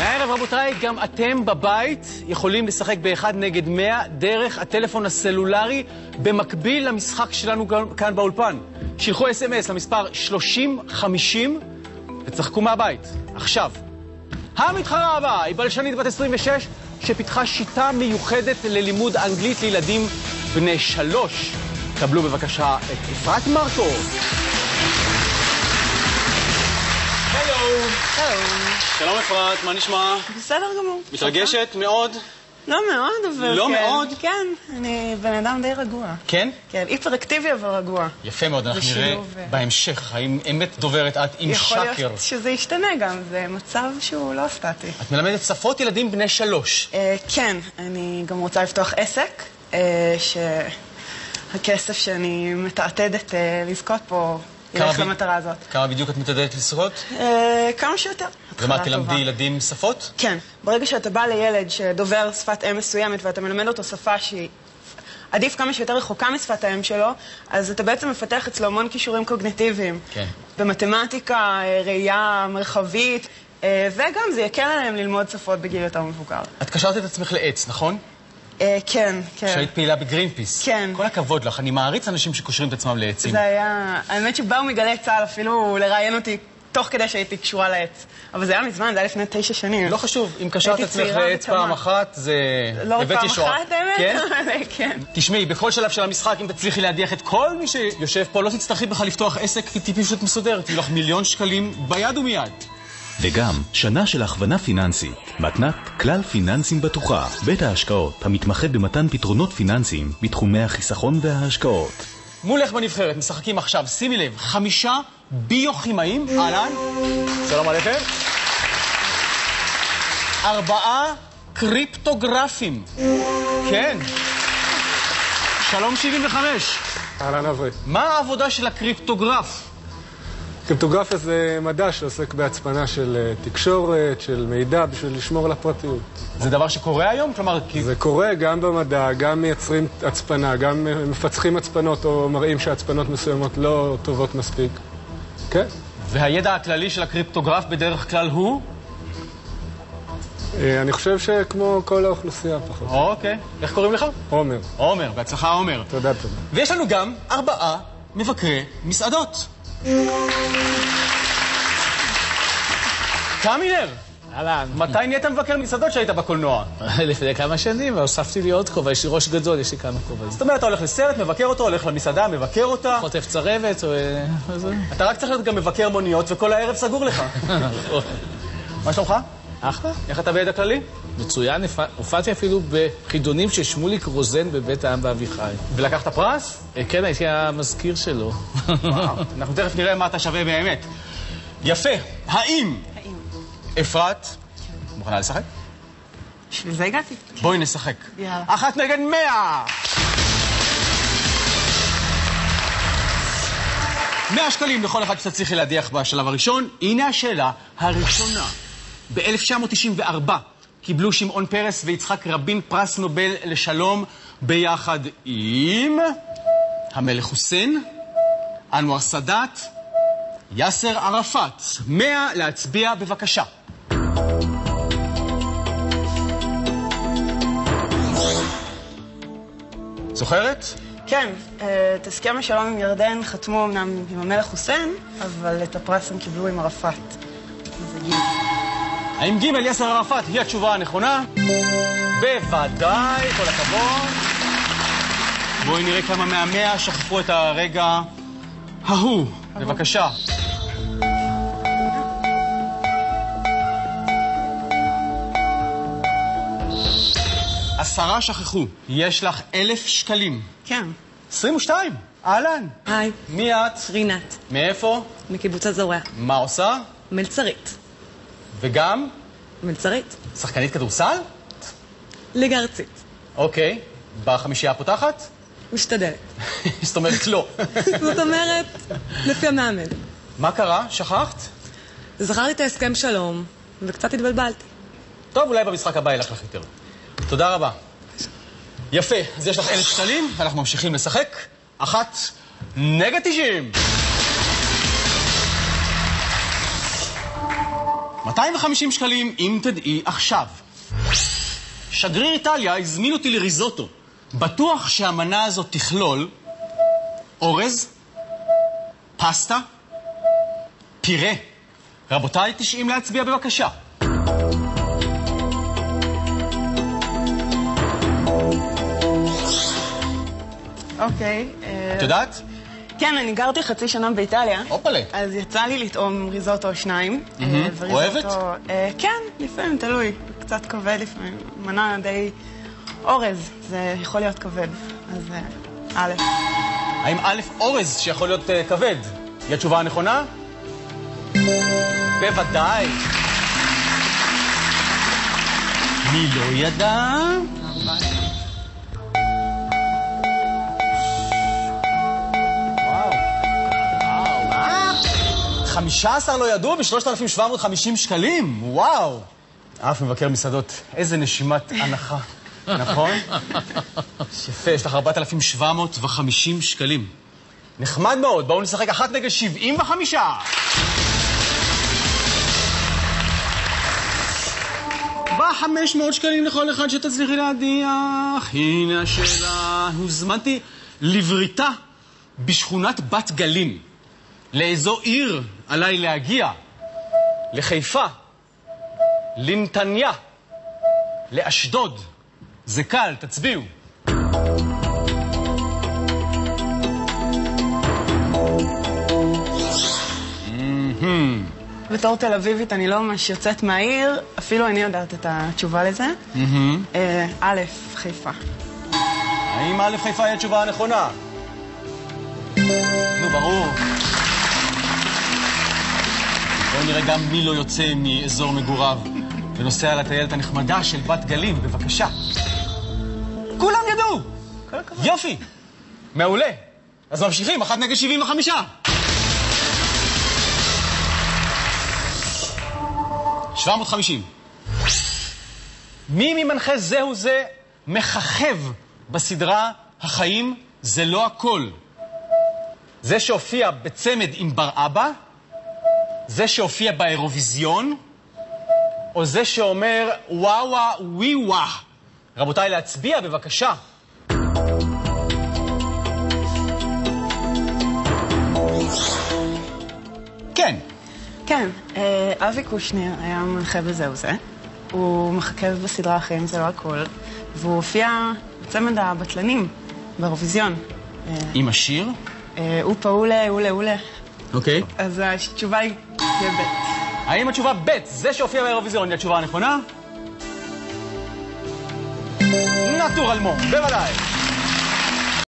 הערב רבותיי, גם אתם בבית יכולים לשחק באחד נגד 100 דרך הטלפון הסלולרי במקביל למשחק שלנו כאן באולפן. שילחו SMS למספר 3050 וצחקו מהבית. עכשיו, המתחרה הבאה היא בלשנית בת 26 שפיתחה שיטה מיוחדת ללימוד אנגלית לילדים בני 3. קבלו בבקשה את אפרת מרקו. שלום אפרת, מה נשמע? בסדר גמור. מתרגשת מאוד? לא מאוד, אבל לא כן. מאוד? כן, אני בן אדם די רגוע. כן? כן, היפראקטיבי אבל רגוע. יפה מאוד, אנחנו נראה בהמשך. האם אמת דוברת את עם שקר? יכול להיות שזה ישתנה גם, זה מצב שהוא לא סטטי. את מלמדת שפות ילדים בני 3. כן, אני גם רוצה לפתוח עסק, שהכסף שאני מתעתדת לזכות פה ילך למטרה הזאת. כמה בדיוק את מתעתדת לזכות? כמה שיותר. ומה, תלמדי ילדים שפות? כן. ברגע שאתה בא לילד שדובר שפת אם מסוימת ואתה מלמד אותו שפה שהיא עדיף כמה שיותר רחוקה משפת האם שלו, אז אתה בעצם מפתח אצלו המון כישורים קוגניטיביים. כן. במתמטיקה, ראייה מרחבית, וגם זה יקל עליהם ללמוד שפות בגיל יותר מבוגר. את קשרת את עצמך לעץ, נכון? כן, כן. שהיית פעילה בגרינפיס. כן. כל הכבוד לך, אני מעריץ אנשים שקושרים את עצמם לעצים. זה היה... האמת שבאו מגלי צה"ל אפילו לראיין אותי תוך כדי שהייתי קשורה לעץ. אבל זה היה מזמן, זה היה לפני 9 שנים. לא חשוב, אם קשרת את עצמך לעץ פעם אחת, זה... לא פעם אחת, האמת? כן? כן. תשמעי, בכל שלב של המשחק, אם תצליחי להדיח את כל מי שיושב פה, לא תצטרכי בכלל לפתוח עסק, כי תהיי פשוט מסודרת. יהיו לך מיליון שקלים ביד ומיד. וגם שנה של הכוונה פיננסית, מתנת כלל פיננסים בטוחה, בית ההשקעות המתמחד במתן פתרונות פיננסיים בתחומי החיסכון וההשקעות. מולך בנבחרת משחקים עכשיו, שימי לב, 5 ביוכימאים, אהלן, שלום עליכם. 4 קריפטוגרפים, כן, שלום 75. אהלן אברי. מה העבודה של הקריפטוגרף? קריפטוגרפיה זה מדע שעוסק בהצפנה של תקשורת, של מידע, בשביל לשמור על הפרטיות. זה דבר שקורה היום? כלומר... זה קורה גם במדע, גם מייצרים הצפנה, גם מפצחים הצפנות או מראים שהצפנות מסוימות לא טובות מספיק. כן? והידע הכללי של הקריפטוגרף בדרך כלל הוא? אני חושב שכמו כל האוכלוסייה פחות. אוקיי. איך קוראים לך? עומר. עומר, בהצלחה עומר. תודה, תודה. ויש לנו גם 4 מבקרי מסעדות. קמינר, מתי נהיית מבקר מסעדות שהיית בקולנוע? לפני כמה שנים, והוספתי לי עוד כובע, יש לי ראש גדול, יש לי כמה כובעים. זאת אומרת, אתה הולך לסרט, מבקר אותו, הולך למסעדה, מבקר אותה. חוטף צרבת, או... אתה רק צריך להיות גם מבקר מוניות, וכל הערב סגור לך. מה שלומך? אחלה. איך אתה בידע כללי? מצוין, הופעתי אפילו בחידונים של שמוליק רוזן בבית העם באביחי. ולקחת פרס? כן, הייתי המזכיר שלו. וואו, אנחנו תכף נראה מה אתה שווה באמת. יפה, האם? אפרת, מוכנה לשחק? בשביל זה הגעתי. בואי נשחק. יאללה. 1 נגד 100! 100 שקלים לכל אחד שתצליחי להדיח בשלב הראשון. הנה השאלה הראשונה. ב-1994 קיבלו שמעון פרס ויצחק רבין פרס נובל לשלום ביחד עם המלך חוסיין, אנואר סאדאת, יאסר ערפאת. 100 להצביע בבקשה. זוכרת? כן, את הסכם השלום עם ירדן חתמו אמנם עם המלך חוסיין, אבל את הפרס הם קיבלו עם ערפאת. זה גיל. האם ג' יאסר ערפאת היא התשובה הנכונה? בוודאי, כל הכבוד. בואי נראה כמה מה100 שכחו את הרגע ההוא. בבקשה. 10 שכחו. יש לך 1,000 שקלים. כן. 22. אהלן. היי. מי את? רינת. מאיפה? מקיבוץ הזורע. מה עושה? מלצרית. וגם? מלצרית. שחקנית כדורסל? ליגה ארצית. אוקיי. בחמישייה הפותחת? משתדלת. זאת אומרת לא. זאת אומרת, לפי המאמן. מה קרה? שכחת? זכרתי את ההסכם שלום, וקצת התבלבלתי. טוב, אולי במשחק הבא ילך לך יותר. תודה רבה. יפה, אז יש לך 1,000 שקלים, ואנחנו ממשיכים לשחק. 1 נגד 90. 250 שקלים אם תדעי עכשיו. שגריר איטליה הזמין אותי לריזוטו. בטוח שהמנה הזאת תכלול אורז, פסטה, פירה. רבותיי, 90 להצביע בבקשה. אוקיי. את יודעת? כן, אני גרתי חצי שנה באיטליה. אופלה. אז יצא לי לטעום ריזוטו או שניים. אוהבת? כן, לפעמים, תלוי. קצת כבד לפעמים. מנה די אורז, זה יכול להיות כבד. אז א'. האם א' אורז שיכול להיות כבד? היא התשובה הנכונה? בוודאי. מי לא ידע? 15 לא ידעו ב-3,750 שקלים. וואו. אף מבקר מסעדות. איזה נשימת הנחה. נכון? יפה, יש לך 4,750 שקלים. נחמד מאוד. בואו נשחק 1 נגד 75. ב-500 שקלים לכל אחד שתצליחי להדיח. הנה השאלה. הוזמנתי לבריתה בשכונת בת גלים. לאיזו עיר עליי להגיע? לחיפה, לנתניה, לאשדוד. זה קל, תצביעו. בתור תל אביבית אני לא ממש יוצאת מהעיר, אפילו אני יודעת את התשובה לזה. א', חיפה. האם א' חיפה היא התשובה הנכונה? נו, ברור. בואו נראה גם מי לא יוצא מאזור מגוריו ונוסע לטיילת הנחמדה של בת גלים, בבקשה. כולם ידעו! יופי! מעולה. אז ממשיכים, 1 נגד 75. $750. מי ממנחה זהו זה מככב בסדרה החיים זה לא הכל? זה שהופיע בצמד עם בר אבא? זה שהופיע באירוויזיון? או זה שאומר וואווה ווי ווא? רבותיי, להצביע בבקשה. כן. כן, אבי קושניר היה מנחה בזהו זה. הוא מככב בסדרה החיים זה לא הכל. והוא הופיע בצמד הבטלנים באירוויזיון. עם השיר? הוא פעולה, אולה. אוקיי. אז התשובה היא ב'. האם התשובה ב', זה שהופיע באירוויזיון, היא התשובה הנכונה? נטורלמון, בוודאי.